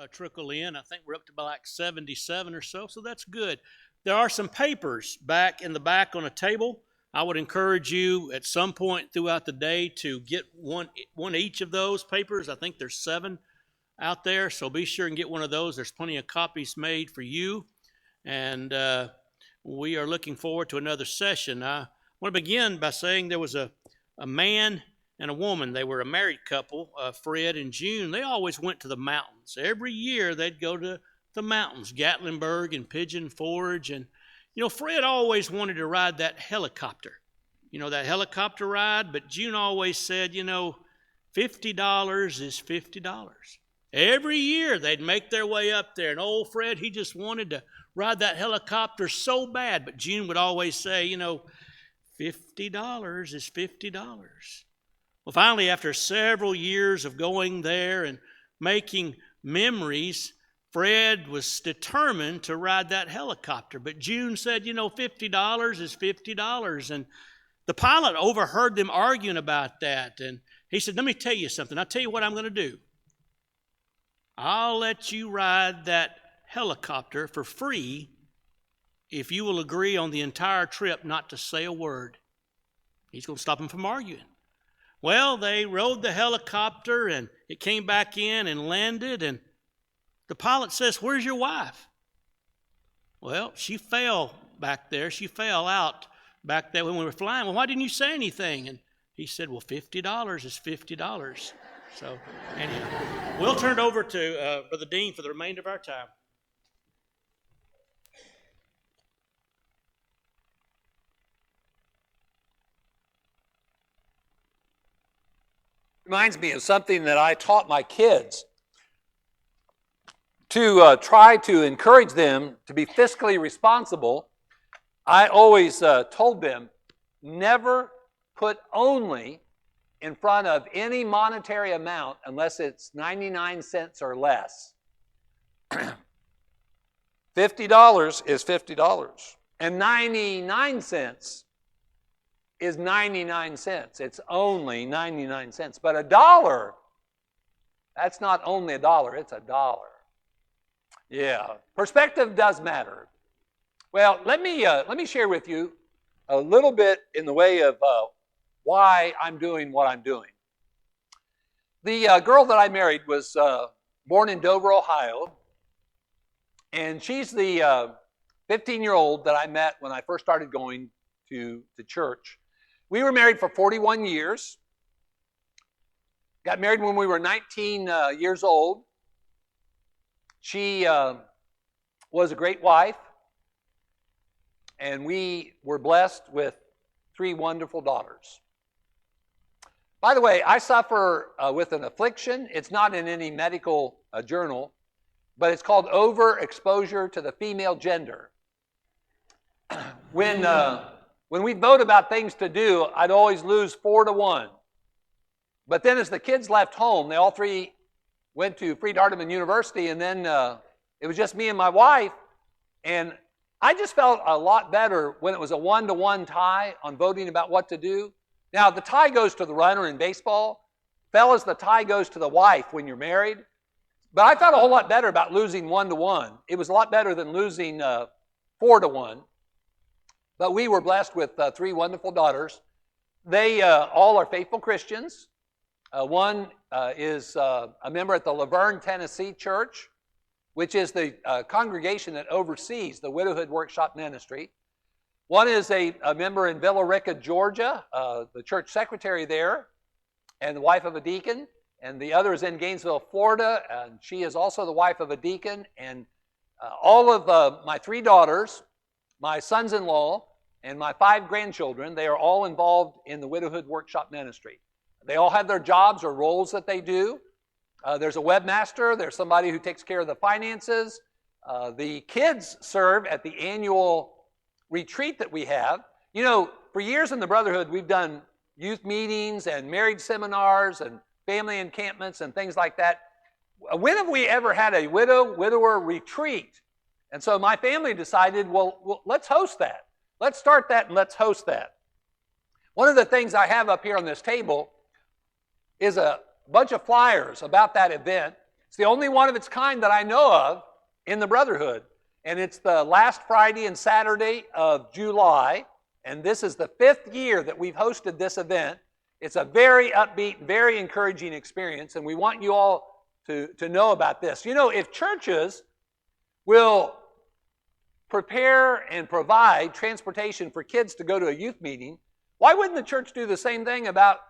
trickle in. I think we're up to about like 77 or so, so that's good. There are some papers back in the back on a table. I would encourage you at some point throughout the day to get one each of those papers. I think there's 7 out there, so be sure and get one of those. There's plenty of copies made for you, and we are looking forward to another session. I want to begin by saying there was a man and a woman. They were a married couple, Fred and June. They always went to the mountains. Every year they'd go to the mountains, Gatlinburg and Pigeon Forge, and Fred always wanted to ride that helicopter, that helicopter ride, but June always said, $50 is $50. Every year they'd make their way up there, and old Fred, he just wanted to ride that helicopter so bad, but June would always say, $50 is $50. Well, finally, after several years of going there and making memories, Fred was determined to ride that helicopter, but June said, $50 is $50, and the pilot overheard them arguing about that, and he said, let me tell you something. I'll tell you what I'm going to do. I'll let you ride that helicopter for free if you will agree on the entire trip not to say a word. He's going to stop him from arguing. Well, they rode the helicopter, and it came back in and landed, and the pilot says, where's your wife? Well, she fell back there. She fell out back there when we were flying. Well, why didn't you say anything? And he said, well, $50 is $50. So anyhow, we'll turn it over to Brother Dean for the remainder of our time. Reminds me of something that I taught my kids to try to encourage them to be fiscally responsible. I always told them, never put only in front of any monetary amount unless it's 99 cents or less. $50 is $50, and 99 cents is 99 cents. It's only 99 cents. But $1, that's not only $1, it's $1. Yeah, perspective does matter. Well, let me share with you a little bit in the way of why I'm doing what I'm doing. The girl that I married was born in Dover, Ohio, and she's the 15-year-old that I met when I first started going to church. We were married for 41 years. Got married when we were 19 years old. She was a great wife, and we were blessed with 3 wonderful daughters. By the way, I suffer with an affliction. It's not in any medical journal, but it's called overexposure to the female gender. When we vote about things to do, I'd always lose 4-1. But then as the kids left home, they all 3 went to Freed-Hardeman University, and then it was just me and my wife, and I just felt a lot better when it was a 1-to-1 tie on voting about what to do. Now, the tie goes to the runner in baseball. Fellas, the tie goes to the wife when you're married. But I felt a whole lot better about losing 1-to-1. It was a lot better than losing 4-to-1. But we were blessed with 3 wonderful daughters. They all are faithful Christians. One is a member at the Laverne, Tennessee church, which is the congregation that oversees the Widowhood Workshop Ministry. One is a member in Villa Rica, Georgia, the church secretary there, and the wife of a deacon. And the other is in Gainesville, Florida, and she is also the wife of a deacon. And all of my 3 daughters, my sons-in-law, and my 5 grandchildren, they are all involved in the Widowhood Workshop Ministry. They all have their jobs or roles that they do. There's a webmaster. There's somebody who takes care of the finances. The kids serve at the annual retreat that we have. You know, for years in the Brotherhood, we've done youth meetings and marriage seminars and family encampments and things like that. When have we ever had a widower retreat? And so my family decided, well, let's host that. Let's start that and let's host that. One of the things I have up here on this table is a bunch of flyers about that event. It's the only one of its kind that I know of in the Brotherhood. And it's the last Friday and Saturday of July. And this is the 5th year that we've hosted this event. It's a very upbeat, very encouraging experience. And we want you all to know about this. You know, if churches will prepare and provide transportation for kids to go to a youth meeting, why wouldn't the church do the same thing about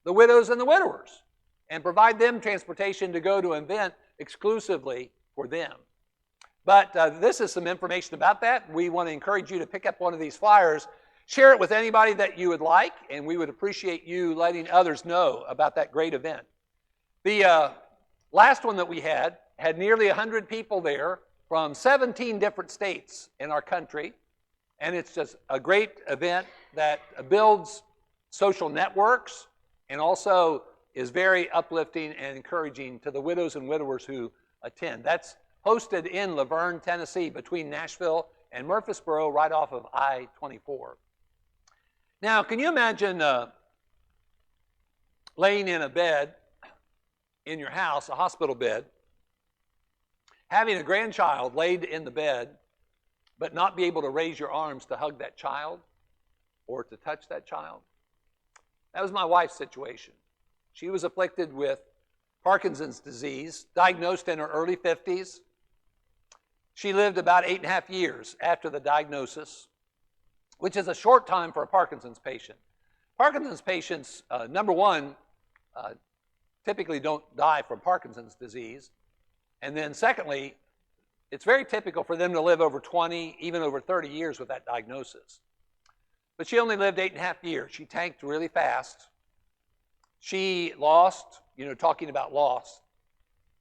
the widows and the widowers and provide them transportation to go to an event exclusively for them? But this is some information about that. We want to encourage you to pick up one of these flyers, share it with anybody that you would like, and we would appreciate you letting others know about that great event. The last one that we had nearly 100 people there from 17 different states in our country, and it's just a great event that builds social networks and also is very uplifting and encouraging to the widows and widowers who attend. That's hosted in Laverne, Tennessee, between Nashville and Murfreesboro, right off of I-24. Now, can you imagine laying in a bed in your house, a hospital bed, having a grandchild laid in the bed, but not be able to raise your arms to hug that child or to touch that child? That was my wife's situation. She was afflicted with Parkinson's disease, diagnosed in her early 50s. She lived about 8.5 years after the diagnosis, which is a short time for a Parkinson's patient. Parkinson's patients, number one, typically don't die from Parkinson's disease. And then secondly, it's very typical for them to live over 20, even over 30 years with that diagnosis. But she only lived 8.5 years. She tanked really fast. She lost, talking about loss,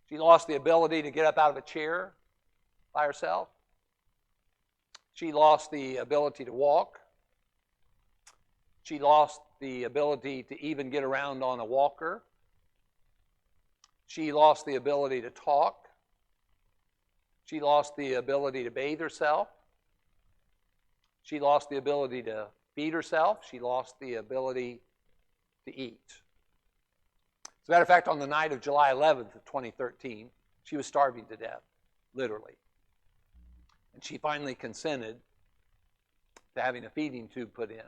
she lost the ability to get up out of a chair by herself. She lost the ability to walk. She lost the ability to even get around on a walker. She lost the ability to talk. She lost the ability to bathe herself. She lost the ability to feed herself. She lost the ability to eat. As a matter of fact, on the night of July 11th of 2013, she was starving to death, literally. And she finally consented to having a feeding tube put in.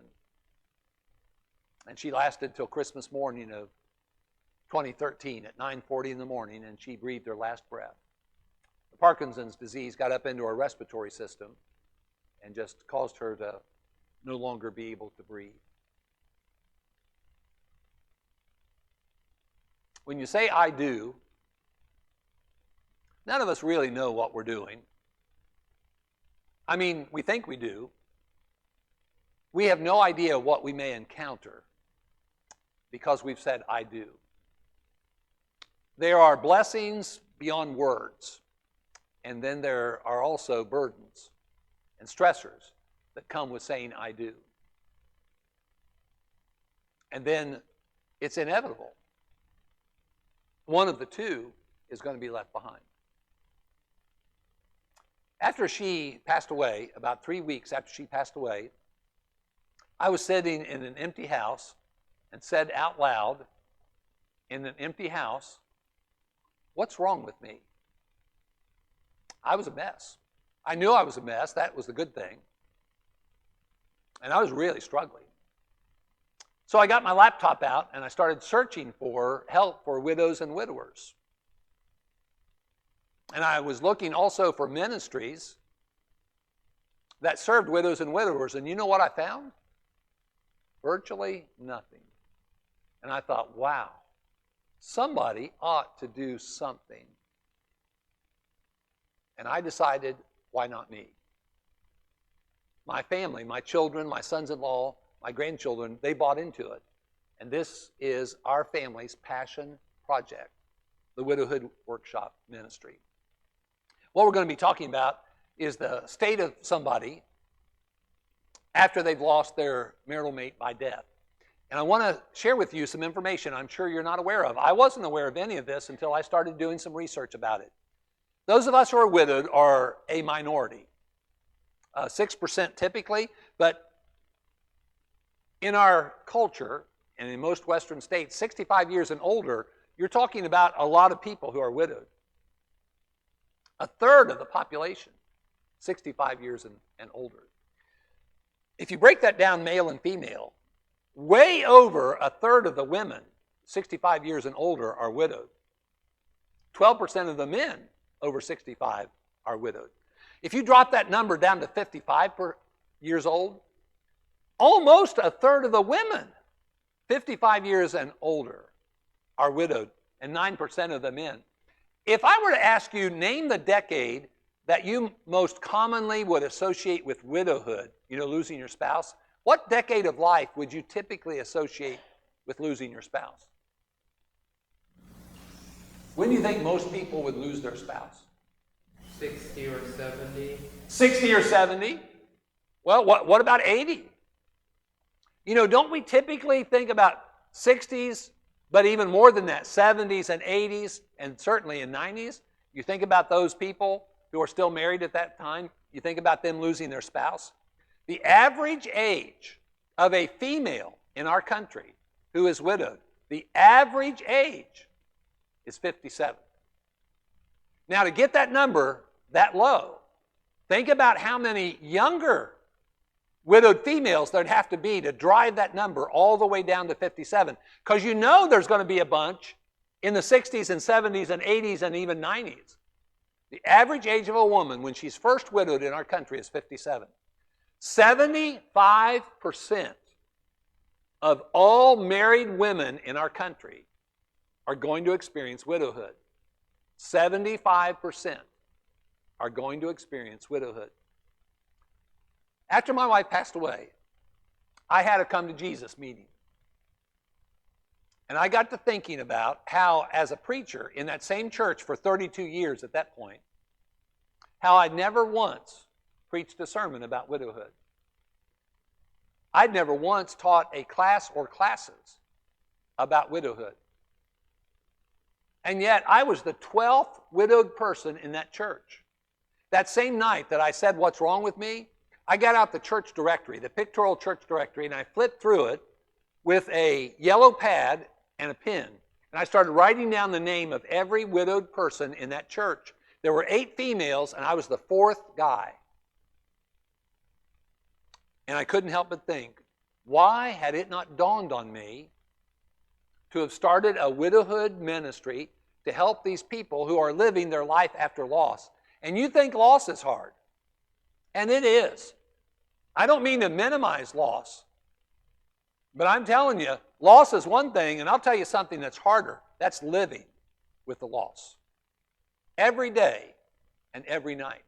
And she lasted till Christmas morning of 2013 at 9:40 in the morning, and she breathed her last breath. The Parkinson's disease got up into her respiratory system and just caused her to no longer be able to breathe. When you say "I do," none of us really know what we're doing. I mean, we think we do. We have no idea what we may encounter because we've said "I do." There are blessings beyond words, and then there are also burdens and stressors that come with saying "I do." And then it's inevitable. One of the two is going to be left behind. After she passed away, about 3 weeks after she passed away, I was sitting in an empty house and said out loud in an empty house, "What's wrong with me?" I was a mess. I knew I was a mess. That was the good thing. And I was really struggling. So I got my laptop out and I started searching for help for widows and widowers. And I was looking also for ministries that served widows and widowers. And you know what I found? Virtually nothing. And I thought, wow, somebody ought to do something. And I decided, why not me? My family, my children, my sons-in-law, my grandchildren, they bought into it. And this is our family's passion project, the Widowhood Workshop Ministry. What we're going to be talking about is the state of somebody after they've lost their marital mate by death. And I want to share with you some information I'm sure you're not aware of. I wasn't aware of any of this until I started doing some research about it. Those of us who are widowed are a minority, 6% typically, but in our culture and in most Western states, 65 years and older, you're talking about a lot of people who are widowed. A third of the population, 65 years and older. If you break that down, male and female, way over a third of the women, 65 years and older, are widowed. 12% of the men over 65 are widowed. If you drop that number down to 55 years old, almost a third of the women, 55 years and older, are widowed, and 9% of the men. If I were to ask you, name the decade that you most commonly would associate with widowhood, losing your spouse, what decade of life would you typically associate with losing your spouse? When do you think most people would lose their spouse? 60 or 70. 60 or 70? Well, what about 80? Don't we typically think about 60s, but even more than that, 70s and 80s, and certainly in 90s? You think about those people who are still married at that time, you think about them losing their spouse. The average age of a female in our country who is widowed, the average age is 57. Now, to get that number that low, think about how many younger widowed females there'd have to be to drive that number all the way down to 57. Because there's going to be a bunch in the 60s and 70s and 80s and even 90s. The average age of a woman when she's first widowed in our country is 57. 75% of all married women in our country are going to experience widowhood. 75% are going to experience widowhood. After my wife passed away, I had a come to Jesus meeting. And I got to thinking about how, as a preacher in that same church for 32 years at that point, how I'd never once preached a sermon about widowhood. I'd never once taught a class or classes about widowhood. And yet, I was the 12th widowed person in that church. That same night that I said, "What's wrong with me?" I got out the church directory, the pictorial church directory, and I flipped through it with a yellow pad and a pen. And I started writing down the name of every widowed person in that church. There were 8 females, and I was the 4th guy. And I couldn't help but think, why had it not dawned on me to have started a widowhood ministry to help these people who are living their life after loss? And you think loss is hard. And it is. I don't mean to minimize loss. But I'm telling you, loss is one thing, and I'll tell you something that's harder. That's living with the loss. Every day and every night.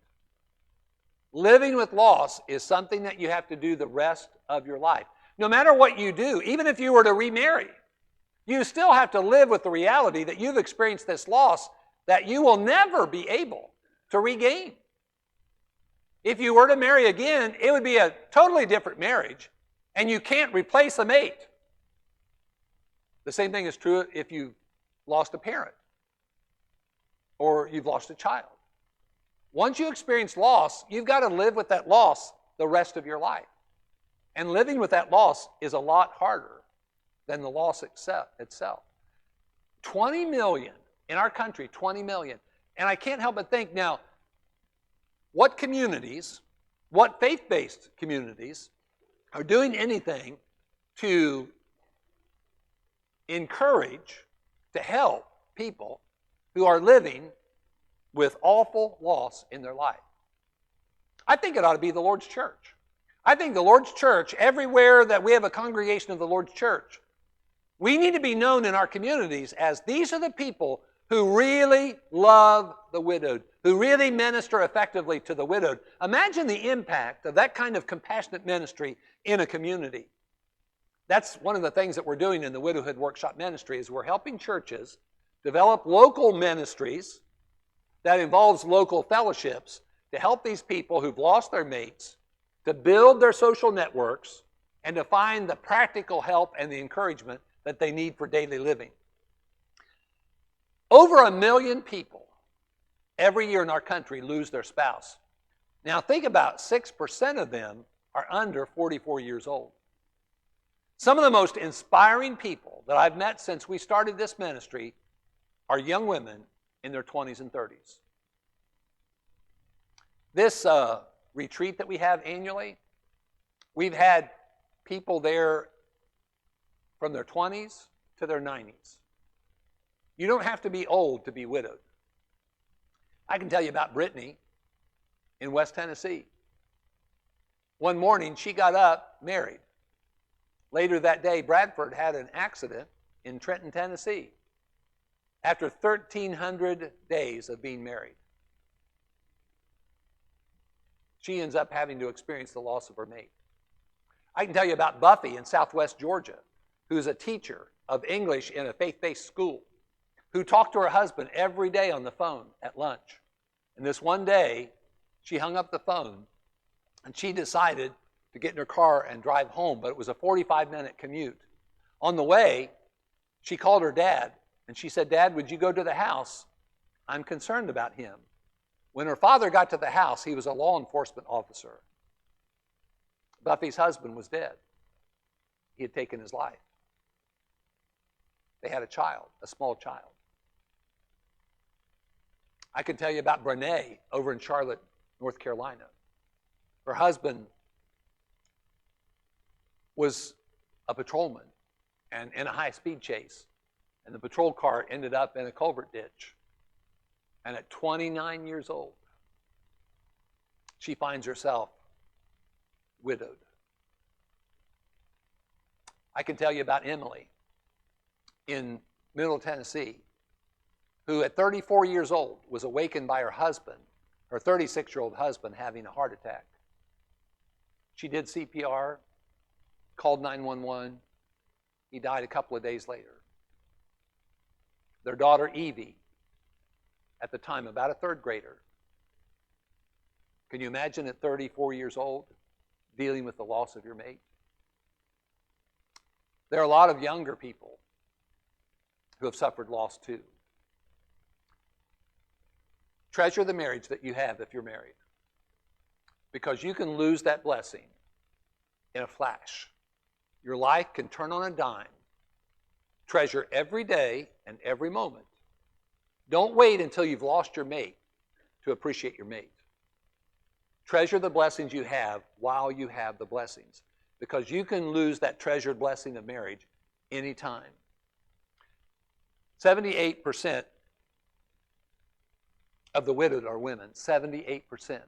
Living with loss is something that you have to do the rest of your life. No matter what you do, even if you were to remarry, you still have to live with the reality that you've experienced this loss that you will never be able to regain. If you were to marry again, it would be a totally different marriage, and you can't replace a mate. The same thing is true if you've lost a parent or you've lost a child. Once you experience loss, you've got to live with that loss the rest of your life. And living with that loss is a lot harder than the loss itself. 20 million in our country, 20 million. And I can't help but think now, what communities, what faith-based communities are doing anything to encourage, to help people who are living with awful loss in their life? I think it ought to be the Lord's church. I think the Lord's church, everywhere that we have a congregation of the Lord's church, we need to be known in our communities as these are the people who really love the widowed, who really minister effectively to the widowed. Imagine the impact of that kind of compassionate ministry in a community. That's one of the things that we're doing in the Widowhood Workshop Ministry is we're helping churches develop local ministries that involves local fellowships to help these people who've lost their mates to build their social networks and to find the practical help and the encouragement that they need for daily living. Over 1 million people every year in our country lose their spouse. Now think about 6% of them are under 44 years old. Some of the most inspiring people that I've met since we started this ministry are young women in their 20s and 30s. This retreat that we have annually, we've had people there from their 20s to their 90s. You don't have to be old to be widowed. I can tell you about Brittany in West Tennessee. One morning, she got up married. Later that day, Bradford had an accident in Trenton, Tennessee, after 1,300 days of being married. She ends up having to experience the loss of her mate. I can tell you about Buffy in Southwest Georgia, who's a teacher of English in a faith-based school, who talked to her husband every day on the phone at lunch. And this one day, she hung up the phone, and she decided to get in her car and drive home, but it was a 45-minute commute. On the way, she called her dad, and she said, "Dad, would you go to the house? I'm concerned about him." When her father got to the house, he was a law enforcement officer. Buffy's husband was dead. He had taken his life. They had a child, a small child. I can tell you about Brene over in Charlotte, North Carolina. Her husband was a patrolman and in a high-speed chase, and the patrol car ended up in a culvert ditch. And at 29 years old, she finds herself widowed. I can tell you about Emily in Middle Tennessee, who at 34 years old was awakened by her husband, her 36-year-old husband, having a heart attack. She did CPR, called 911. He died a couple of days later. Their daughter, Evie, at the time about a third grader. Can you imagine at 34 years old dealing with the loss of your mate? There are a lot of younger people who have suffered loss too. Treasure the marriage that you have if you're married, because you can lose that blessing in a flash. Your life can turn on a dime. Treasure every day and every moment. Don't wait until you've lost your mate to appreciate your mate. Treasure the blessings you have while you have the blessings, because you can lose that treasured blessing of marriage anytime. 78% of the widowed are women. 78%.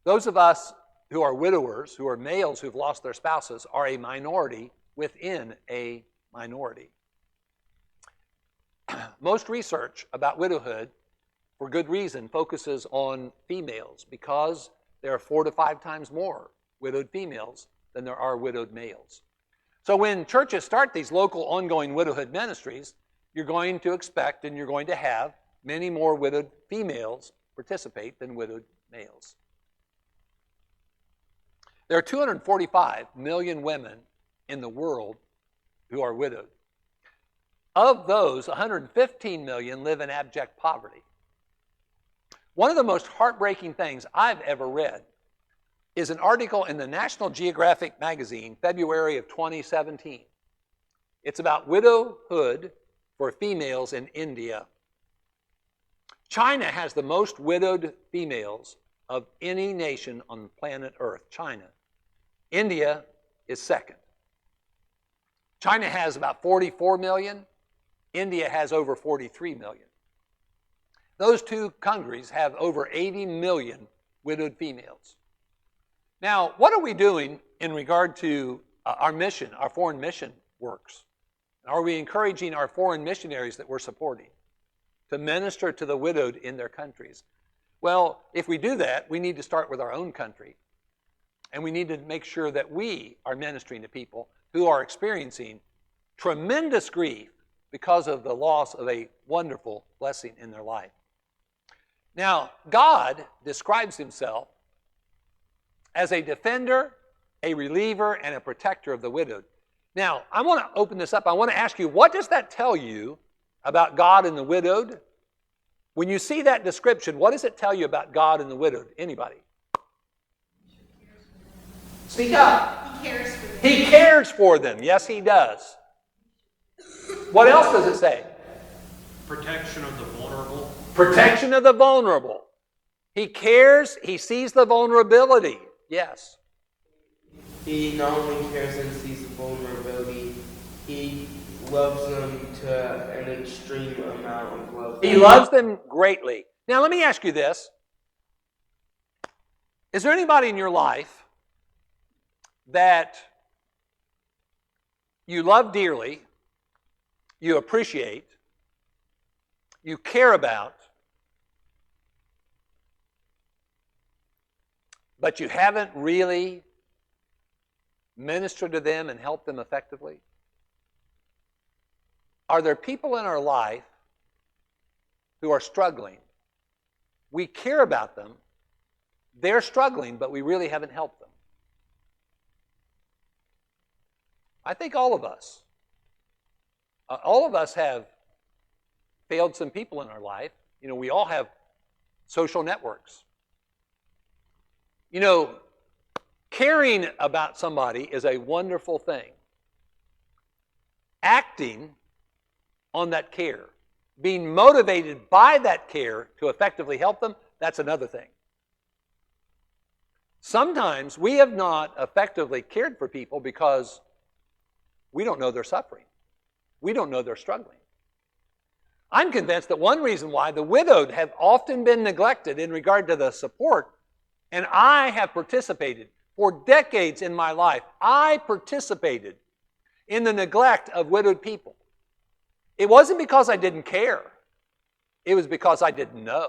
Those of us who are widowers, who are males who've lost their spouses, are a minority within a minority. Most research about widowhood, for good reason, focuses on females, because there are 4 to 5 times more widowed females than there are widowed males. So when churches start these local ongoing widowhood ministries, you're going to expect and you're going to have many more widowed females participate than widowed males. There are 245 million women in the world who are widowed. Of those, 115 million live in abject poverty. One of the most heartbreaking things I've ever read is an article in the National Geographic magazine, February of 2017. It's about widowhood for females in India. China has the most widowed females of any nation on planet Earth, China. India is second. China has about 44 million. India has over 43 million. Those two countries have over 80 million widowed females. Now, what are we doing in regard to our mission, our foreign mission works? Are we encouraging our foreign missionaries that we're supporting to minister to the widowed in their countries? Well, if we do that, we need to start with our own country. And we need to make sure that we are ministering to people who are experiencing tremendous grief because of the loss of a wonderful blessing in their life. Now, God describes himself as a defender, a reliever, and a protector of the widowed. Now, I want to open this up. I want to ask you, what does that tell you about God and the widowed? When you see that description, what does it tell you about God and the widowed? Anybody? Speak up. He cares for them. He cares for them. Yes, he does. What else does it say? Protection of the vulnerable. Protection of the vulnerable. He cares. He sees the vulnerability. Yes. He not only cares and sees the vulnerability, he loves them to an extreme amount of love. He loves them greatly. Now, let me ask you this. Is there anybody in your life that you love dearly, you appreciate, you care about, but you haven't really ministered to them and helped them effectively? Are there people in our life who are struggling? We care about them. They're struggling, but we really haven't helped them. I think all of us have failed some people in our life. You know, we all have social networks. You know, caring about somebody is a wonderful thing. Acting on that care, being motivated by that care to effectively help them, that's another thing. Sometimes we have not effectively cared for people because we don't know they're suffering. We don't know they're struggling. I'm convinced that one reason why the widowed have often been neglected in regard to the support, and I have participated for decades in my life, I participated in the neglect of widowed people. It wasn't because I didn't care. It was because I didn't know.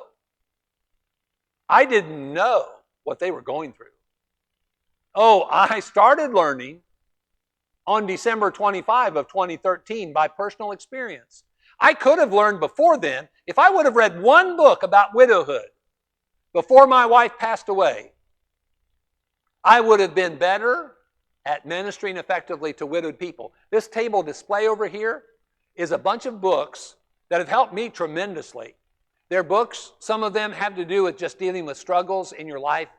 I didn't know what they were going through. Oh, I started learning on December 25 of 2013 by personal experience. I could have learned before then. If I would have read one book about widowhood before my wife passed away, I would have been better at ministering effectively to widowed people. This table display over here is a bunch of books that have helped me tremendously. They're books, some of them have to do with just dealing with struggles in your life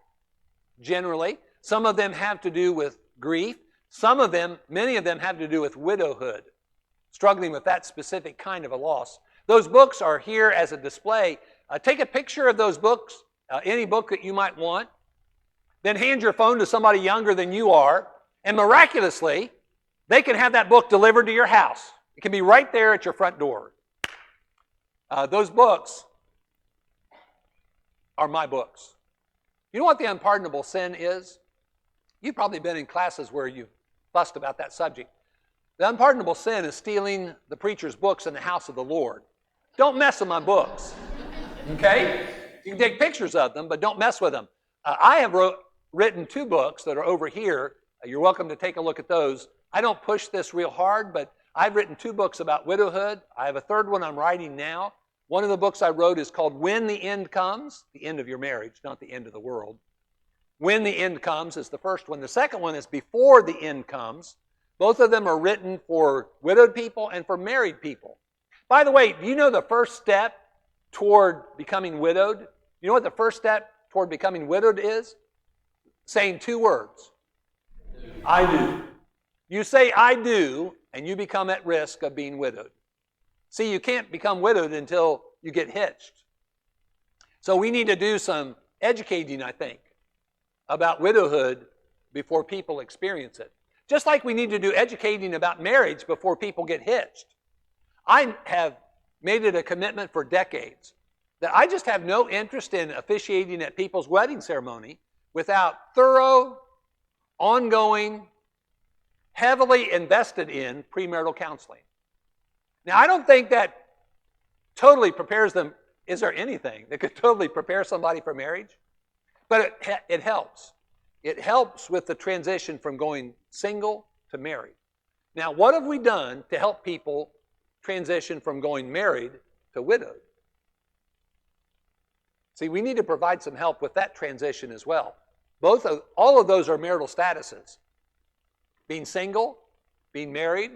generally. Some of them have to do with grief. Some of them, many of them have to do with widowhood, struggling with that specific kind of a loss. Those books are here as a display. Take a picture of those books, any book that you might want. Then hand your phone to somebody younger than you are, and miraculously, they can have that book delivered to your house. It can be right there at your front door. Those books are my books. You know what the unpardonable sin is? You've probably been in classes where you've fussed about that subject. The unpardonable sin is stealing the preacher's books in the house of the Lord. Don't mess with my books. Okay? You can take pictures of them, but don't mess with them. I have written 2 books that are over here. You're welcome to take a look at those. I don't push this real hard, but I've written 2 books about widowhood. I have a 3rd one I'm writing now. One of the books I wrote is called When the End Comes, the end of your marriage, not the end of the world. When the End Comes is the first one. The second one is Before the End Comes. Both of them are written for widowed people and for married people. By the way, do you know the first step toward becoming widowed? You know what the first step toward becoming widowed is? Saying 2 words. I do. You say I do, and you become at risk of being widowed. See, you can't become widowed until you get hitched. So we need to do some educating, I think, about widowhood before people experience it. Just like we need to do educating about marriage before people get hitched. I have made it a commitment for decades that I just have no interest in officiating at people's wedding ceremony without thorough, ongoing, heavily invested in premarital counseling. Now, I don't think that totally prepares them. Is there anything that could totally prepare somebody for marriage? But it helps. It helps with the transition from going single to married. Now, what have we done to help people transition from going married to widowed? See, we need to provide some help with that transition as well. All of those are marital statuses. Being single, being married,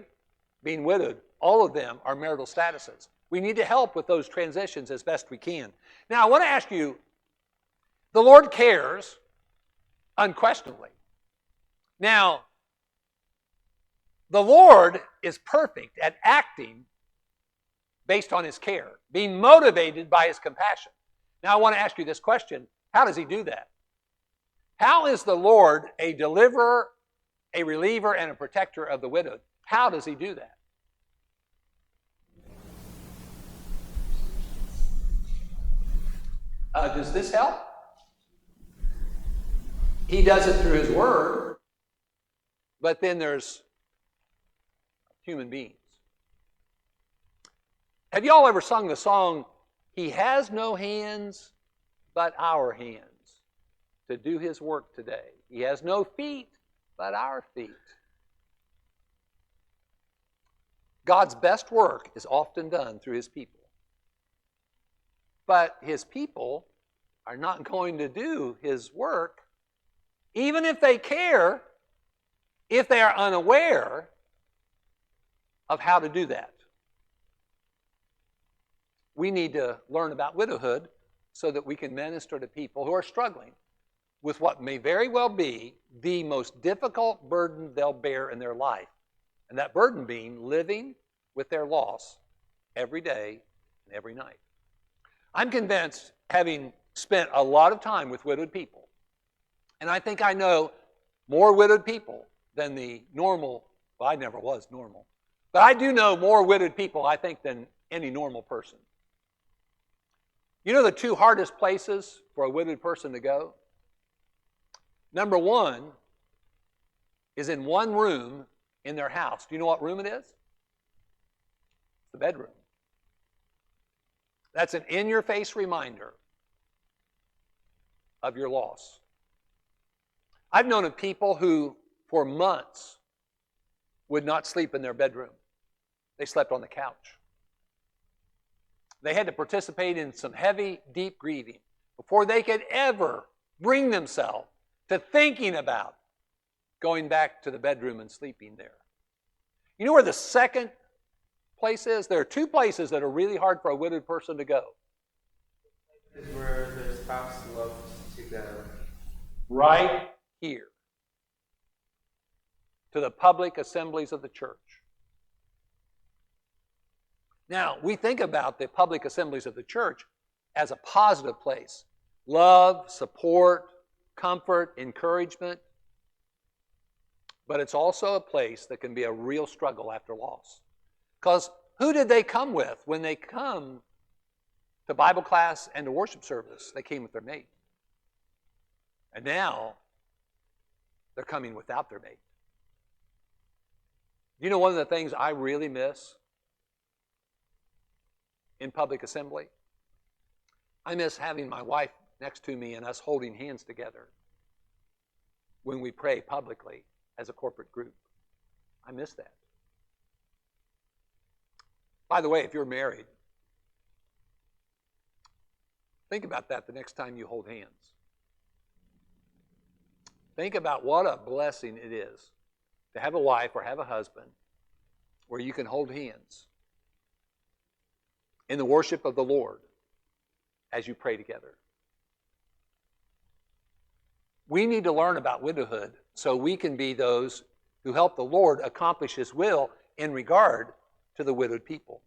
being widowed, all of them are marital statuses. We need to help with those transitions as best we can. Now, I want to ask you, the Lord cares unquestionably. Now, the Lord is perfect at acting based on His care, being motivated by His compassion. Now, I want to ask you this question. How does he do that? How is the Lord a deliverer, a reliever, and a protector of the widowed? How does he do that? Does this help? He does it through his word, but then there's human beings. Have y'all ever sung the song, "He has no hands but our hands to do his work today. He has no feet but our feet"? God's best work is often done through his people. But his people are not going to do his work, even if they care, if they are unaware of how to do that. We need to learn about widowhood so that we can minister to people who are struggling with what may very well be the most difficult burden they'll bear in their life. And that burden being living with their loss every day and every night. I'm convinced, having spent a lot of time with widowed people, and I think I know more widowed people than the normal, well, I never was normal, but I do know more widowed people, I think, than any normal person. You know the two hardest places for a widowed person to go? Number one is in one room in their house. Do you know what room it is? It's the bedroom. That's an in-your-face reminder of your loss. I've known of people who, for months, would not sleep in their bedroom. They slept on the couch. They had to participate in some heavy, deep grieving before they could ever bring themselves to thinking about going back to the bedroom and sleeping there. You know where the second place is? There are two places that are really hard for a widowed person to go. Is where the spouse loves to go. Right here. To the public assemblies of the church. Now, we think about the public assemblies of the church as a positive place. Love, support, comfort, encouragement. But it's also a place that can be a real struggle after loss. Because who did they come with when they come to Bible class and to worship service? They came with their mate. And now, they're coming without their mate. You know one of the things I really miss in public assembly? I miss having my wife next to me and us holding hands together when we pray publicly as a corporate group. I miss that. By the way, if you're married, think about that the next time you hold hands. Think about what a blessing it is to have a wife or have a husband where you can hold hands in the worship of the Lord as you pray together. We need to learn about widowhood so we can be those who help the Lord accomplish his will in regard to the widowed people.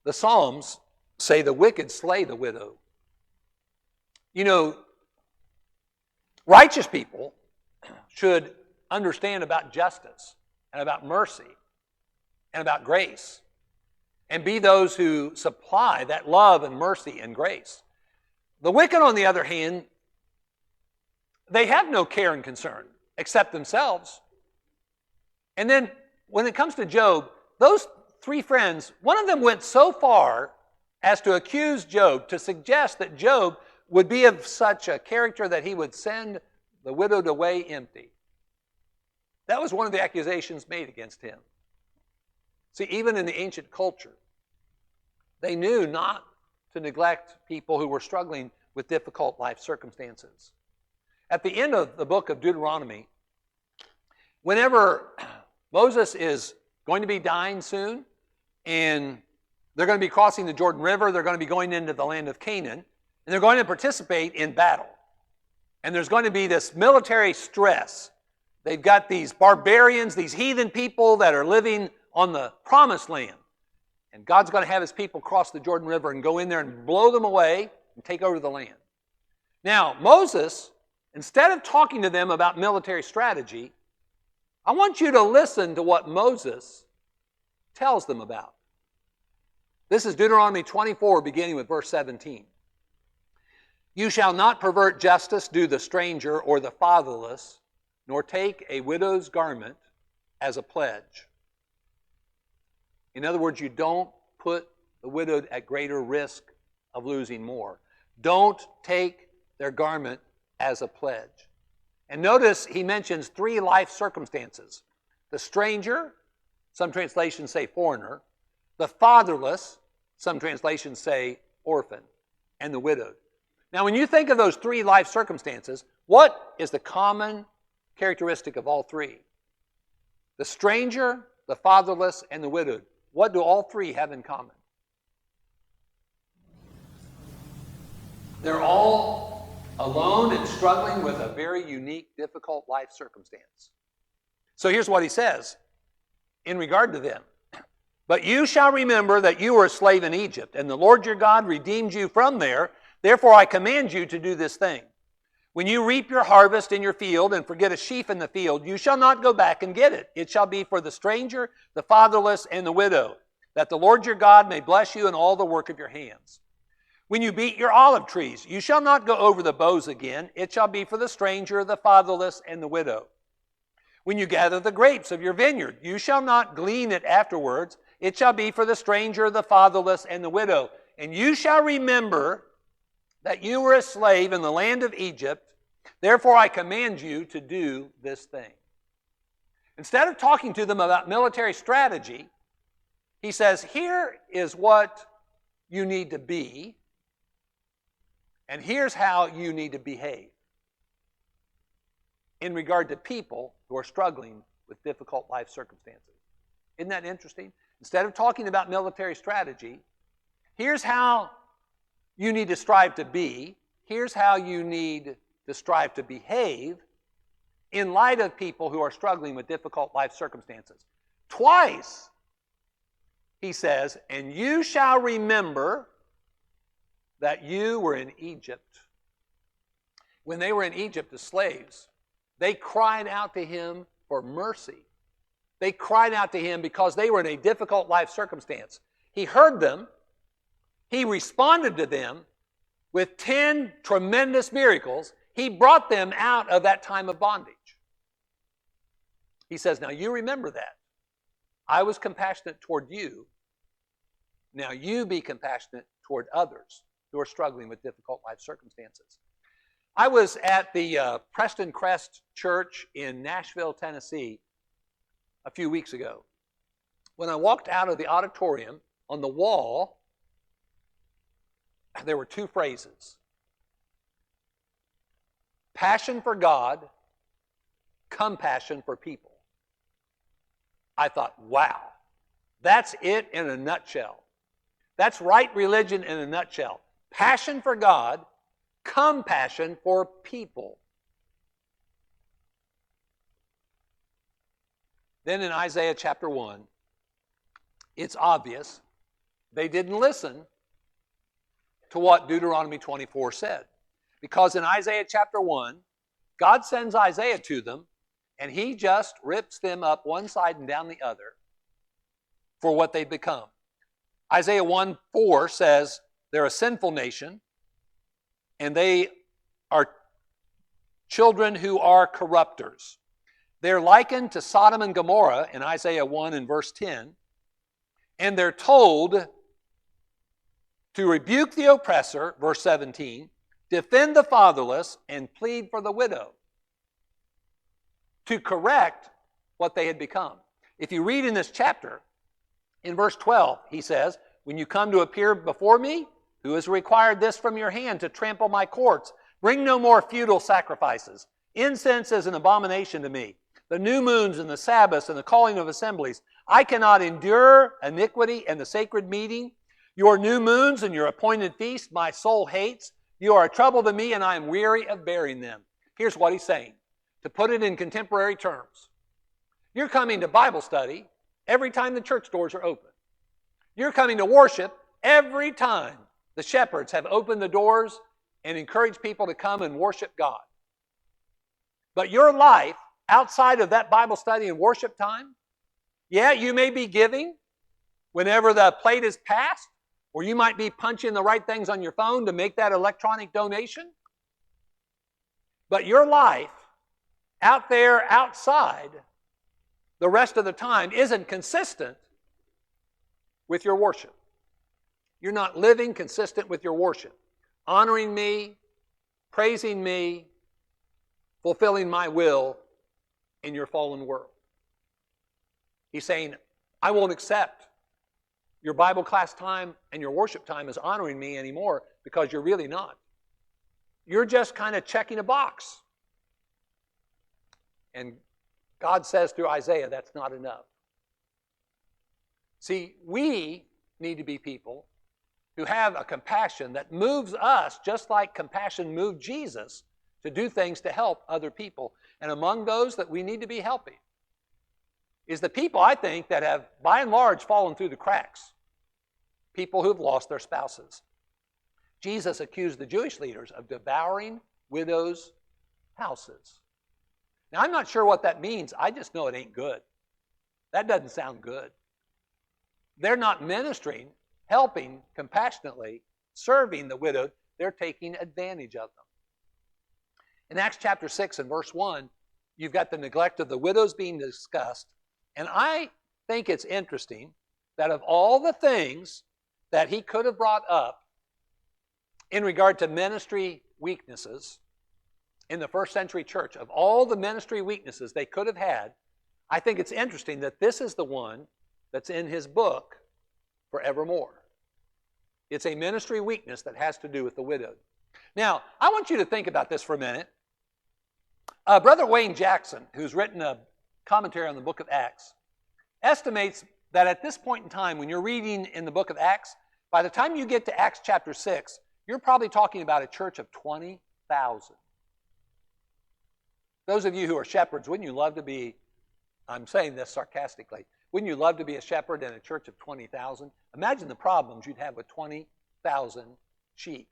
The Psalms say the wicked slay the widow. You know, righteous people should understand about justice and about mercy and about grace and be those who supply that love and mercy and grace. The wicked, on the other hand, they have no care and concern except themselves. And then when it comes to Job, those three friends, one of them went so far as to accuse Job, to suggest that Job would be of such a character that he would send the widowed away empty. That was one of the accusations made against him. See, even in the ancient culture, they knew not to neglect people who were struggling with difficult life circumstances. At the end of the book of Deuteronomy, whenever Moses is going to be dying soon, and they're going to be crossing the Jordan River, they're going to be going into the land of Canaan, and they're going to participate in battle. And there's going to be this military stress. They've got these barbarians, these heathen people that are living on the promised land. And God's going to have his people cross the Jordan River and go in there and blow them away and take over the land. Now, Moses, instead of talking to them about military strategy, I want you to listen to what Moses tells them about. This is Deuteronomy 24, beginning with verse 17. You shall not pervert justice, do the stranger or the fatherless, nor take a widow's garment as a pledge. In other words, you don't put the widowed at greater risk of losing more. Don't take their garment as a pledge. And notice he mentions 3 life circumstances. The stranger, some translations say foreigner. The fatherless, some translations say orphan. And the widowed. Now, when you think of those 3 life circumstances, what is the common characteristic of all 3? The stranger, the fatherless, and the widowed. What do all 3 have in common? They're all alone and struggling with a very unique, difficult life circumstance. So here's what he says in regard to them. But you shall remember that you were a slave in Egypt, and the Lord your God redeemed you from there. Therefore I command you to do this thing. When you reap your harvest in your field and forget a sheaf in the field, you shall not go back and get it. It shall be for the stranger, the fatherless, and the widow, that the Lord your God may bless you in all the work of your hands. When you beat your olive trees, you shall not go over the boughs again. It shall be for the stranger, the fatherless, and the widow. When you gather the grapes of your vineyard, you shall not glean it afterwards. It shall be for the stranger, the fatherless, and the widow. And you shall remember that you were a slave in the land of Egypt. Therefore I command you to do this thing. Instead of talking to them about military strategy, he says, here is what you need to be, and here's how you need to behave in regard to people who are struggling with difficult life circumstances. Isn't that interesting? Instead of talking about military strategy, here's how you need to strive to be. Here's how you need to strive to behave in light of people who are struggling with difficult life circumstances. Twice, he says, and you shall remember that you were in Egypt. When they were in Egypt as slaves, they cried out to him for mercy. They cried out to him because they were in a difficult life circumstance. He heard them. He responded to them with 10 tremendous miracles. He brought them out of that time of bondage. He says, now you remember that. I was compassionate toward you. Now you be compassionate toward others who are struggling with difficult life circumstances. I was at the Preston Crest Church in Nashville, Tennessee, a few weeks ago. When I walked out of the auditorium, on the wall, there were 2 phrases. Passion for God, compassion for people. I thought, wow, that's it in a nutshell. That's right religion in a nutshell. Passion for God, compassion for people. Then in Isaiah chapter 1, it's obvious they didn't listen to what Deuteronomy 24 said. Because in Isaiah chapter 1, God sends Isaiah to them, and he just rips them up one side and down the other for what they've become. Isaiah 1:4 says they're a sinful nation, and they are children who are corrupters. They're likened to Sodom and Gomorrah in Isaiah 1 and verse 10, and they're told to rebuke the oppressor, verse 17, defend the fatherless, and plead for the widow, to correct what they had become. If you read in this chapter, in verse 12, he says, when you come to appear before me, who has required this from your hand to trample my courts? Bring no more futile sacrifices. Incense is an abomination to me. The new moons and the Sabbaths and the calling of assemblies. I cannot endure iniquity and the sacred meeting. Your new moons and your appointed feast my soul hates. You are a trouble to me, and I am weary of bearing them. Here's what he's saying. To put it in contemporary terms, you're coming to Bible study every time the church doors are open. You're coming to worship every time the shepherds have opened the doors and encourage people to come and worship God. But your life outside of that Bible study and worship time, yeah, you may be giving whenever the plate is passed, or you might be punching the right things on your phone to make that electronic donation. But your life out there outside the rest of the time isn't consistent with your worship. You're not living consistent with your worship, honoring me, praising me, fulfilling my will in your fallen world. He's saying, I won't accept your Bible class time and your worship time as honoring me anymore, because you're really not. You're just kind of checking a box. And God says through Isaiah, that's not enough. See, we need to be people who have a compassion that moves us, just like compassion moved Jesus, to do things to help other people. And among those that we need to be helping is the people, I think, that have, by and large, fallen through the cracks. People who've lost their spouses. Jesus accused the Jewish leaders of devouring widows' houses. Now, I'm not sure what that means. I just know it ain't good. That doesn't sound good. They're not ministering, helping compassionately, serving the widowed. They're taking advantage of them. In Acts chapter 6 and verse 1, you've got the neglect of the widows being discussed. And I think it's interesting that of all the things that he could have brought up in regard to ministry weaknesses in the first century church, of all the ministry weaknesses they could have had, I think it's interesting that this is the one that's in his book forevermore. It's a ministry weakness that has to do with the widowed. Now, I want you to think about this for a minute. Brother Wayne Jackson, who's written a commentary on the book of Acts, estimates that at this point in time, when you're reading in the book of Acts, by the time you get to Acts chapter 6, you're probably talking about a church of 20,000. Those of you who are shepherds, wouldn't you love to be, I'm saying this sarcastically, wouldn't you love to be a shepherd in a church of 20,000? Imagine the problems you'd have with 20,000 sheep.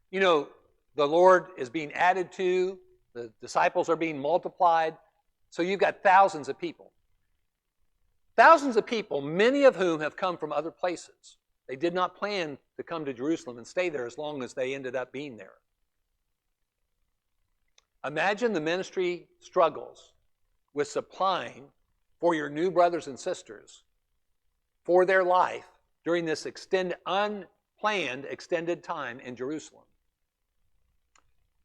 You know, the Lord is being added to, the disciples are being multiplied, so you've got thousands of people. Thousands of people, many of whom have come from other places. They did not plan to come to Jerusalem and stay there as long as they ended up being there. Imagine the ministry struggles with supplying for your new brothers and sisters for their life during this unplanned extended time in Jerusalem.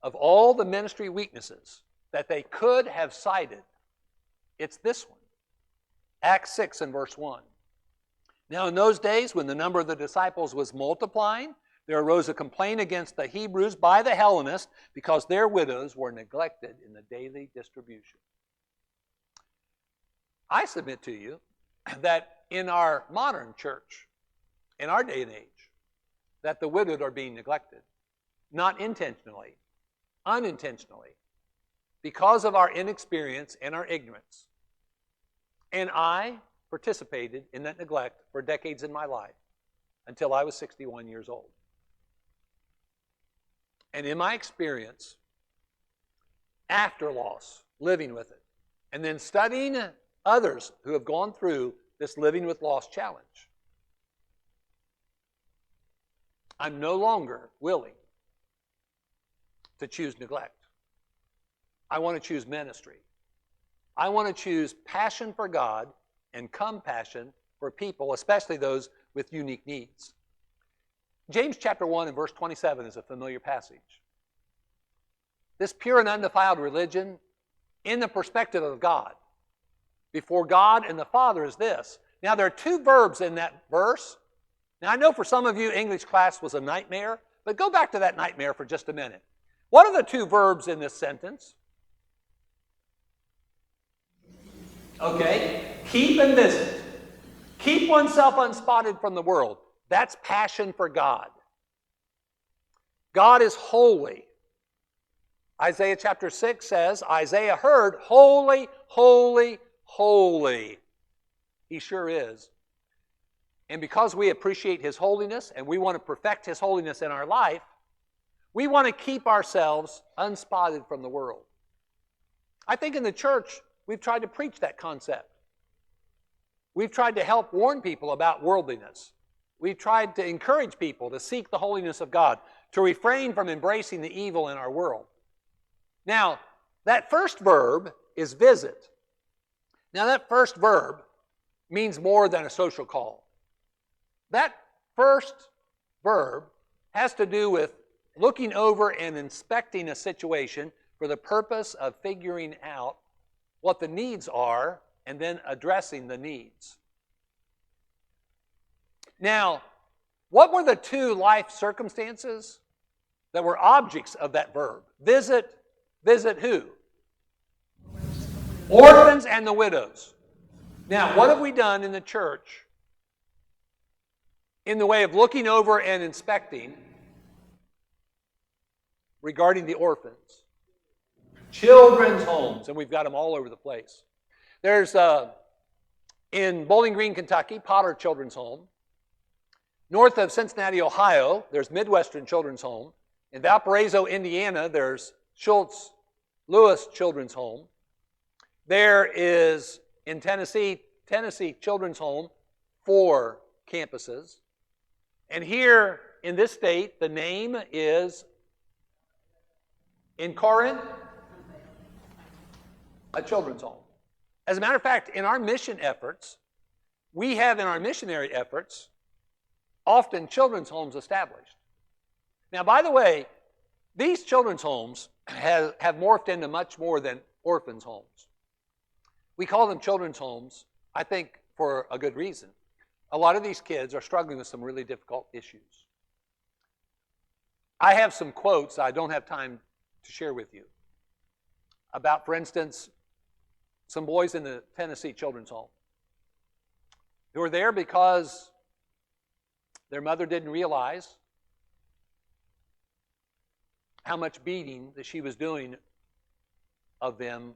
Of all the ministry weaknesses that they could have cited, it's this one. Acts 6 and verse 1. Now in those days, when the number of the disciples was multiplying, there arose a complaint against the Hebrews by the Hellenists because their widows were neglected in the daily distribution. I submit to you that in our modern church, in our day and age, that the widowed are being neglected. Not intentionally, unintentionally, because of our inexperience and our ignorance. And I participated in that neglect for decades in my life until I was 61 years old. And in my experience, after loss, living with it, and then studying others who have gone through this living with loss challenge, I'm no longer willing to choose neglect. I want to choose ministry. I want to choose passion for God and compassion for people, especially those with unique needs. James chapter 1 and verse 27 is a familiar passage. This pure and undefiled religion, in the perspective of God, before God and the Father, is this. Now, there are two verbs in that verse. Now, I know for some of you, English class was a nightmare, but go back to that nightmare for just a minute. What are the two verbs in this sentence? Okay, keep and visit. Keep oneself unspotted from the world. That's passion for God. God is holy. Isaiah chapter 6 says, Isaiah heard, holy, holy, holy. He sure is. And because we appreciate His holiness and we want to perfect His holiness in our life, We want to keep ourselves unspotted from the world. I think in the church, we've tried to preach that concept. We've tried to help warn people about worldliness. We've tried to encourage people to seek the holiness of God, to refrain from embracing the evil in our world. Now, that first verb is visit. Now, that first verb means more than a social call. That first verb has to do with looking over and inspecting a situation for the purpose of figuring out what the needs are and then addressing the needs. Now, what were the two life circumstances that were objects of that verb? Visit who? Orphans and the widows. Now, what have we done in the church in the way of looking over and inspecting regarding the orphans? Children's homes, and we've got them all over the place. There's, in Bowling Green, Kentucky, Potter Children's Home. North of Cincinnati, Ohio, there's Midwestern Children's Home. In Valparaiso, Indiana, there's Schultz Lewis Children's Home. There is, in Tennessee Children's Home, 4 campuses. And here in this state, the name is, in Corinth, a children's home. As a matter of fact, in our mission efforts, we have in our missionary efforts often children's homes established. Now, by the way, these children's homes have morphed into much more than orphans' homes. We call them children's homes, I think, for a good reason. A lot of these kids are struggling with some really difficult issues. I have some quotes I don't have time to share with you about, for instance, some boys in the Tennessee Children's Home who are there because their mother didn't realize how much beating that she was doing of them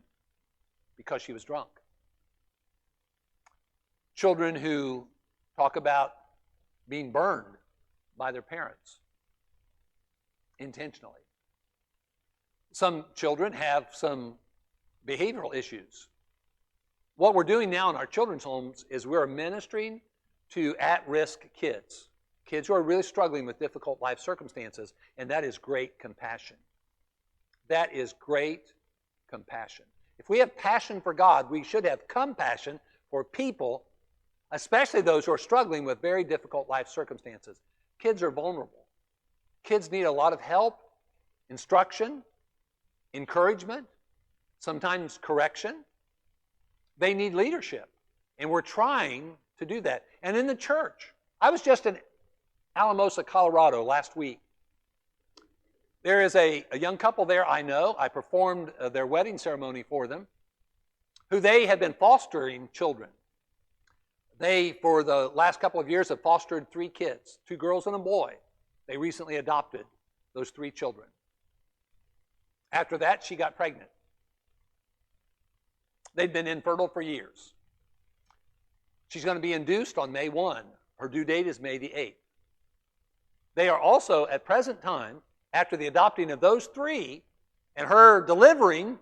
because she was drunk. Children who talk about being burned by their parents intentionally. Some children have some behavioral issues. What we're doing now in our children's homes is we're ministering to at-risk kids, kids who are really struggling with difficult life circumstances, and that is great compassion. That is great compassion. If we have passion for God, we should have compassion for people, especially those who are struggling with very difficult life circumstances. Kids are vulnerable. Kids need a lot of help, instruction, encouragement, sometimes correction. They need leadership, and we're trying to do that. And in the church, I was just in Alamosa, Colorado last week. There is a young couple there I know. I performed their wedding ceremony for them, who they had been fostering children. They, for the last couple of years, have fostered 3 kids, 2 girls and a boy. They recently adopted those 3 children. After that, she got pregnant. They'd been infertile for years. She's going to be induced on May 1. Her due date is May the 8th. They are also, at present time, after the adopting of those 3, and her delivering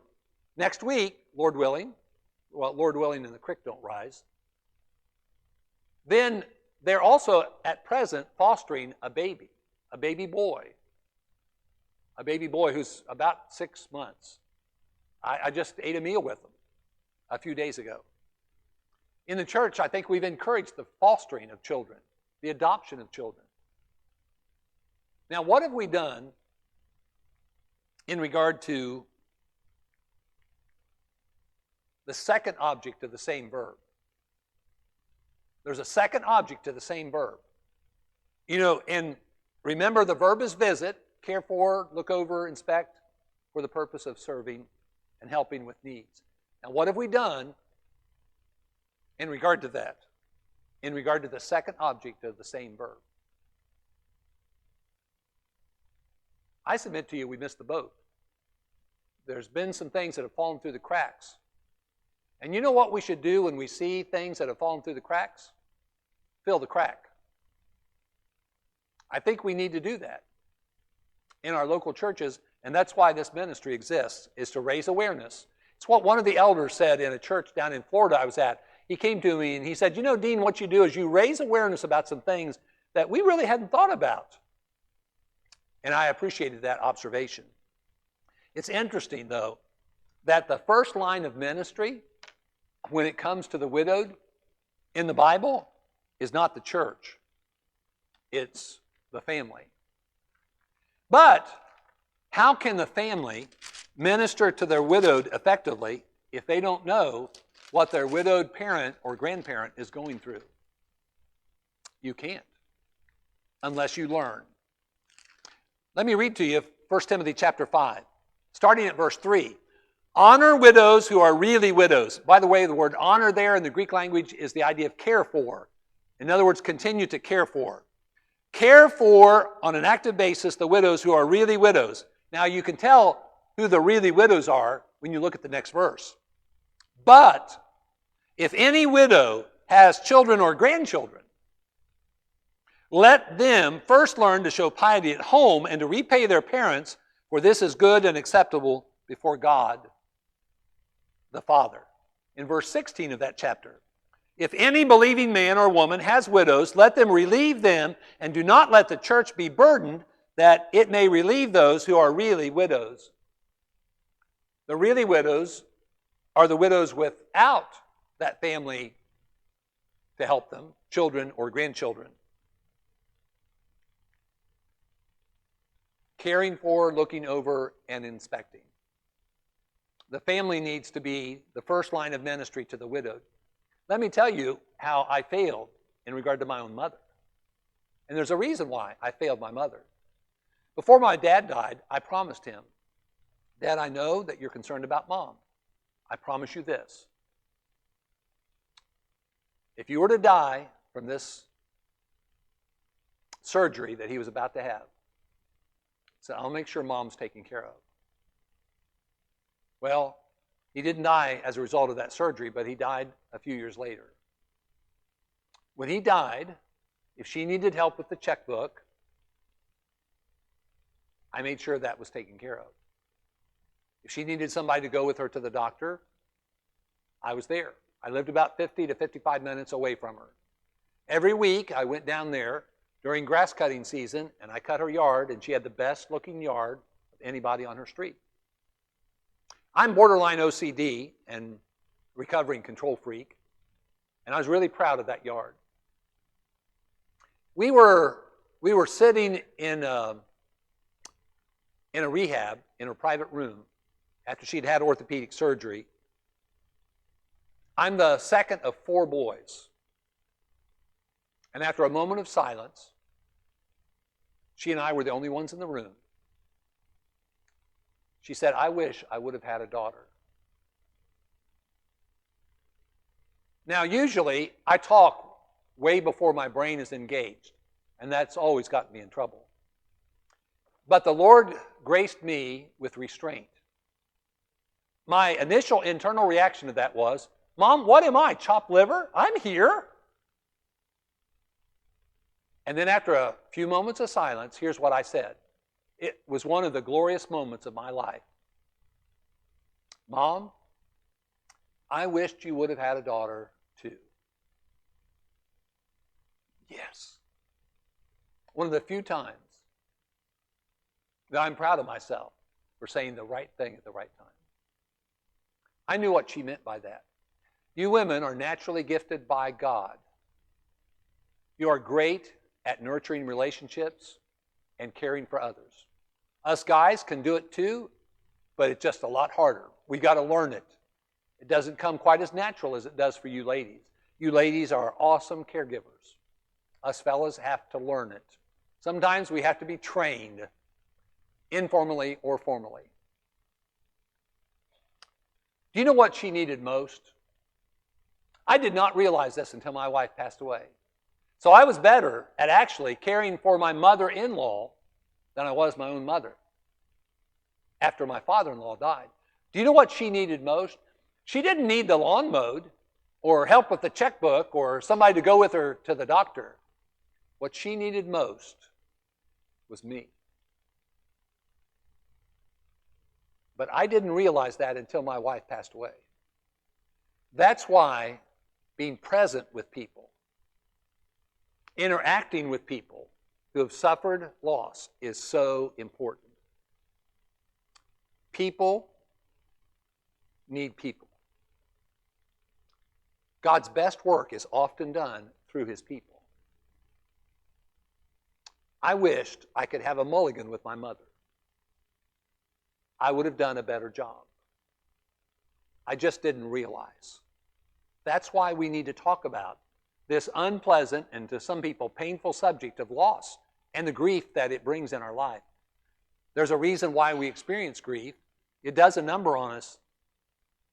next week, Lord willing, well, Lord willing and the creek don't rise, then they're also, at present, fostering a baby boy who's about 6 months. I just ate a meal with them a few days ago. In the church, I think we've encouraged the fostering of children, the adoption of children. Now, what have we done in regard to the second object of the same verb? There's a second object to the same verb. You know, and remember the verb is visit, care for, look over, inspect, for the purpose of serving and helping with needs. Now, what have we done in regard to that? In regard to the second object of the same verb? I submit to you we missed the boat. There's been some things that have fallen through the cracks. And you know what we should do when we see things that have fallen through the cracks? Fill the crack. I think we need to do that. in our local churches, and that's why this ministry exists, is to raise awareness. It's what one of the elders said in a church down in Florida I was at. He came to me and he said, Dean, what you do is you raise awareness about some things that we really hadn't thought about. And I appreciated that observation. It's interesting, though, that the first line of ministry, when it comes to the widowed in the Bible, is not the church. It's the family. But how can the family minister to their widowed effectively if they don't know what their widowed parent or grandparent is going through? You can't, unless you learn. Let me read to you 1 Timothy chapter 5, starting at verse 3. Honor widows who are really widows. By the way, the word honor there in the Greek language is the idea of care for. In other words, continue to care for. Care for, on an active basis, the widows who are really widows. Now, you can tell who the really widows are when you look at the next verse. But if any widow has children or grandchildren, let them first learn to show piety at home and to repay their parents, for this is good and acceptable before God the Father. In verse 16 of that chapter, if any believing man or woman has widows, let them relieve them, and do not let the church be burdened, that it may relieve those who are really widows. The really widows are the widows without that family to help them, children or grandchildren. Caring for, looking over, and inspecting. The family needs to be the first line of ministry to the widowed. Let me tell you how I failed in regard to my own mother. And there's a reason why I failed my mother. Before my dad died, I promised him, Dad, I know that you're concerned about Mom. I promise you this. If you were to die from this surgery that he was about to have, so I'll make sure Mom's taken care of. Well, he didn't die as a result of that surgery, but he died a few years later. When he died, if she needed help with the checkbook, I made sure that was taken care of. If she needed somebody to go with her to the doctor, I was there. I lived about 50 to 55 minutes away from her. Every week, I went down there during grass cutting season, and I cut her yard, and she had the best looking yard of anybody on her street. I'm borderline OCD and recovering control freak, and I was really proud of that yard. We were sitting in a rehab in her private room after she'd had orthopedic surgery. I'm the second of 4 boys. And after a moment of silence, she and I were the only ones in the room. She said, I wish I would have had a daughter. Now, usually, I talk way before my brain is engaged, and that's always gotten me in trouble. But the Lord graced me with restraint. My initial internal reaction to that was, Mom, what am I, chopped liver? I'm here. And then after a few moments of silence, here's what I said. It was one of the glorious moments of my life. Mom, I wished you would have had a daughter too. Yes. One of the few times that I'm proud of myself for saying the right thing at the right time. I knew what she meant by that. You women are naturally gifted by God. You are great at nurturing relationships and caring for others. Us guys can do it too, but it's just a lot harder. We got to learn it. It doesn't come quite as natural as it does for you ladies. You ladies are awesome caregivers. Us fellas have to learn it. Sometimes we have to be trained, informally or formally. Do you know what she needed most? I did not realize this until my wife passed away. So I was better at actually caring for my mother-in-law than I was my own mother after my father-in-law died. Do you know what she needed most? She didn't need the lawn mowed or help with the checkbook or somebody to go with her to the doctor. What she needed most was me. But I didn't realize that until my wife passed away. That's why being present with people, interacting with people who have suffered loss is so important. People need people. God's best work is often done through his people. I wished I could have a mulligan with my mother. I would have done a better job. I just didn't realize. That's why we need to talk about this unpleasant and to some people painful subject of loss and the grief that it brings in our life. There's a reason why we experience grief. It does a number on us,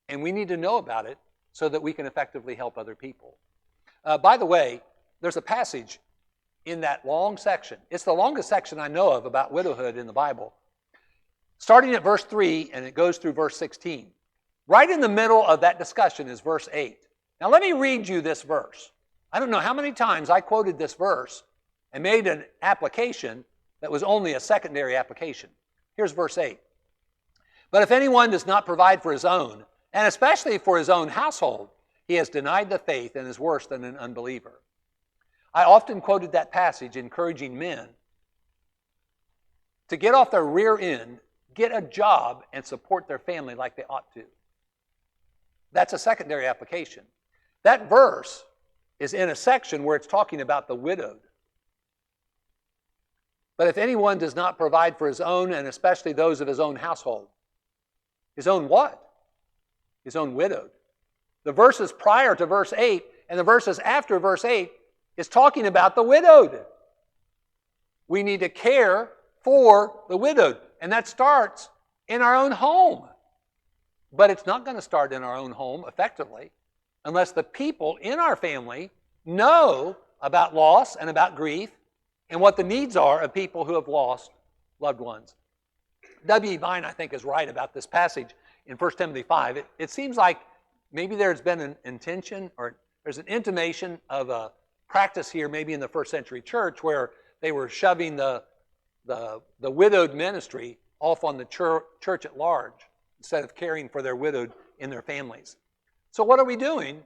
and we need to know about it so that we can effectively help other people. By the way, there's a passage in that long section. It's the longest section I know of about widowhood in the Bible. Starting at verse 3, and it goes through verse 16. Right in the middle of that discussion is verse 8. Now let me read you this verse. I don't know how many times I quoted this verse and made an application that was only a secondary application. Here's verse 8. But if anyone does not provide for his own, and especially for his own household, he has denied the faith and is worse than an unbeliever. I often quoted that passage encouraging men to get off their rear end, get a job, and support their family like they ought to. That's a secondary application. That verse is in a section where it's talking about the widowed. But if anyone does not provide for his own, and especially those of his own household, his own what? His own widowed. The verses prior to verse 8 and the verses after verse 8 is talking about the widowed. We need to care for the widowed. And that starts in our own home. But it's not going to start in our own home effectively unless the people in our family know about loss and about grief and what the needs are of people who have lost loved ones. W.E. Vine, I think, is right about this passage in 1 Timothy 5. It seems like maybe there's been an intention or there's an intimation of a practice here maybe in the first century church where they were shoving the widowed ministry off on the church at large instead of caring for their widowed in their families. So what are we doing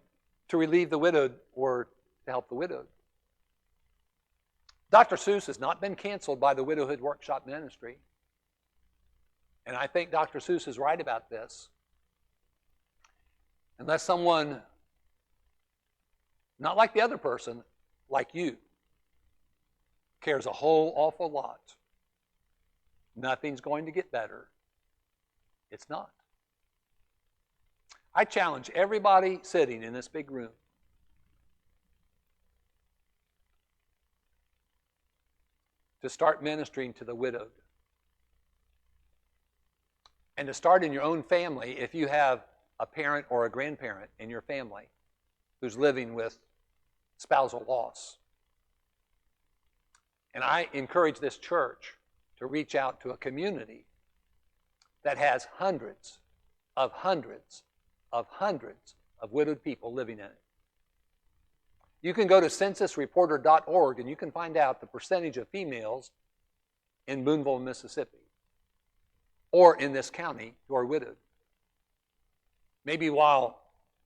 to relieve the widowed or to help the widowed? Dr. Seuss has not been canceled by the Widowhood Workshop Ministry. And I think Dr. Seuss is right about this. Unless someone, not like the other person, like you, cares a whole awful lot, nothing's going to get better. It's not. I challenge everybody sitting in this big room to start ministering to the widowed. And to start in your own family if you have a parent or a grandparent in your family who's living with spousal loss. And I encourage this church to reach out to a community that has hundreds of widowed people living in it. You can go to censusreporter.org and you can find out the percentage of females in Boonville, Mississippi, or in this county who are widowed. Maybe while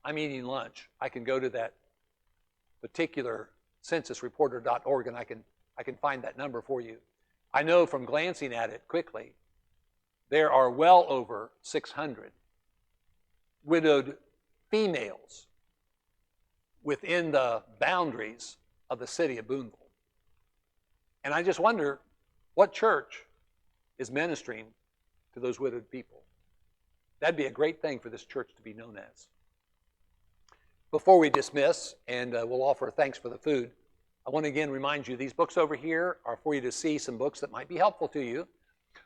I'm eating lunch, I can go to that particular censusreporter.org and I can find that number for you. I know from glancing at it quickly, there are well over 600 widowed females within the boundaries of the city of Boonville. And I just wonder what church is ministering to those widowed people. That'd be a great thing for this church to be known as. Before we dismiss, and we'll offer thanks for the food, I want to again remind you these books over here are for you to see some books that might be helpful to you.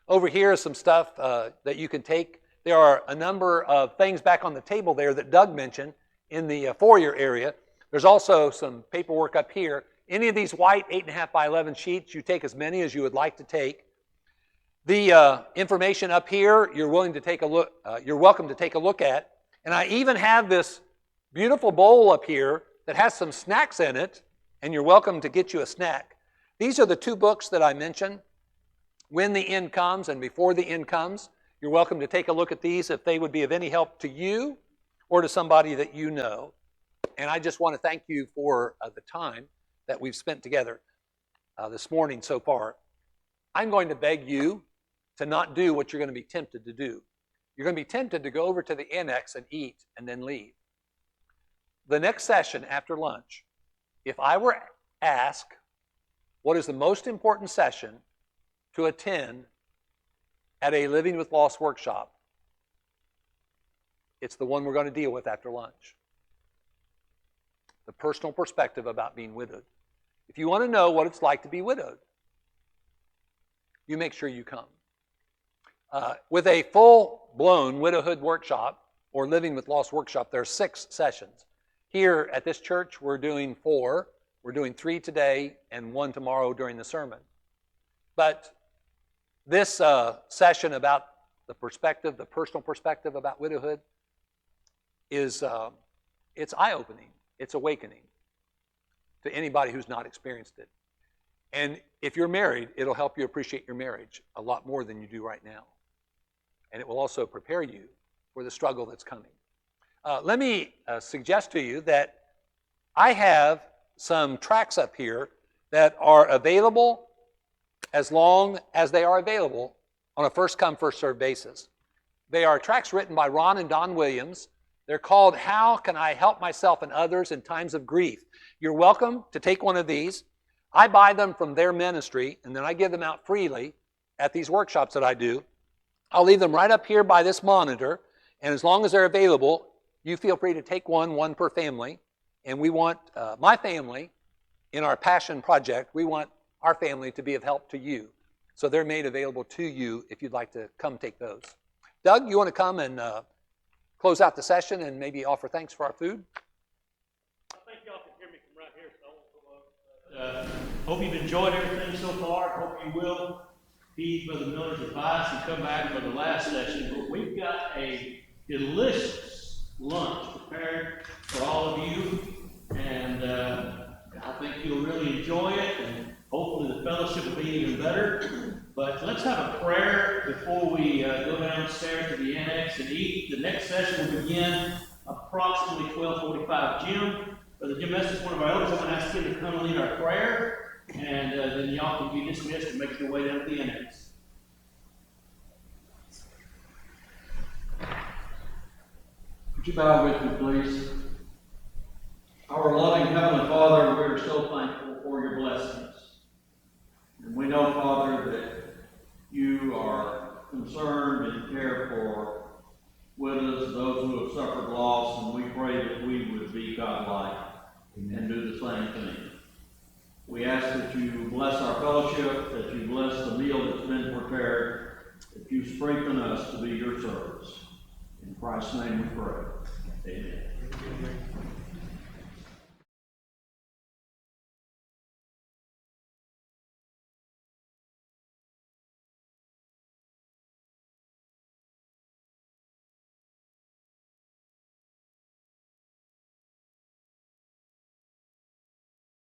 Over here is some stuff that you can take. There are a number of things back on the table there that Doug mentioned in the foyer area. There's also some paperwork up here. Any of these white 8.5 by 11 sheets, you take as many as you would like to take. The information up here, you're welcome to take a look at. And I even have this beautiful bowl up here that has some snacks in it, and you're welcome to get you a snack. These are the two books that I mentioned, When the End Comes and Before the End Comes. You're welcome to take a look at these if they would be of any help to you or to somebody that you know. And I just want to thank you for the time that we've spent together this morning so far. I'm going to beg you to not do what you're going to be tempted to do. You're going to be tempted to go over to the annex and eat and then leave. The next session after lunch, if I were asked what is the most important session to attend at a Living with Loss workshop, it's the one we're going to deal with after lunch. The personal perspective about being widowed. If you want to know what it's like to be widowed, you make sure you come. With a full-blown widowhood workshop or Living with Loss workshop, there are 6 sessions. Here at this church, we're doing 4. We're doing 3 today and 1 tomorrow during the sermon. But this session about the perspective, the personal perspective about widowhood, is it's eye-opening. It's awakening to anybody who's not experienced it. And if you're married, it'll help you appreciate your marriage a lot more than you do right now. And it will also prepare you for the struggle that's coming. Let me suggest to you that I have some tracts up here that are available as long as they are available on a first-come, first-served basis. They are tracts written by Ron and Don Williams. They're called, How Can I Help Myself and Others in Times of Grief? You're welcome to take one of these. I buy them from their ministry, and then I give them out freely at these workshops that I do. I'll leave them right up here by this monitor, and as long as they're available, you feel free to take one per family. And we want my family, in our passion project, we want our family to be of help to you. So they're made available to you if you'd like to come take those. Doug, you want to come and close out the session and maybe offer thanks for our food? I think y'all can hear me from right here, so I won't go up. Hope you've enjoyed everything so far. Hope you will heed Brother Miller's advice and come back for the last session. But we've got a delicious lunch prepared for all of you, and I think you'll really enjoy it, and hopefully the fellowship will be even better. But let's have a prayer before we go downstairs to the annex and eat. The next session will begin approximately 12:45. Jim, Brother Jim Estes, one of our elders, I'm going to ask him to come and lead our prayer, and then y'all can be dismissed and make your way down to the annex. Would you bow with me, please? Our loving Heavenly Father, we are so thankful for your blessings. And we know, Father, that you are concerned and care for widows, those who have suffered loss, and we pray that we would be God-like and do the same thing. We ask that you bless our fellowship, that you bless the meal that's been prepared, that you strengthen us to be your servants. In Christ's name we pray. Amen.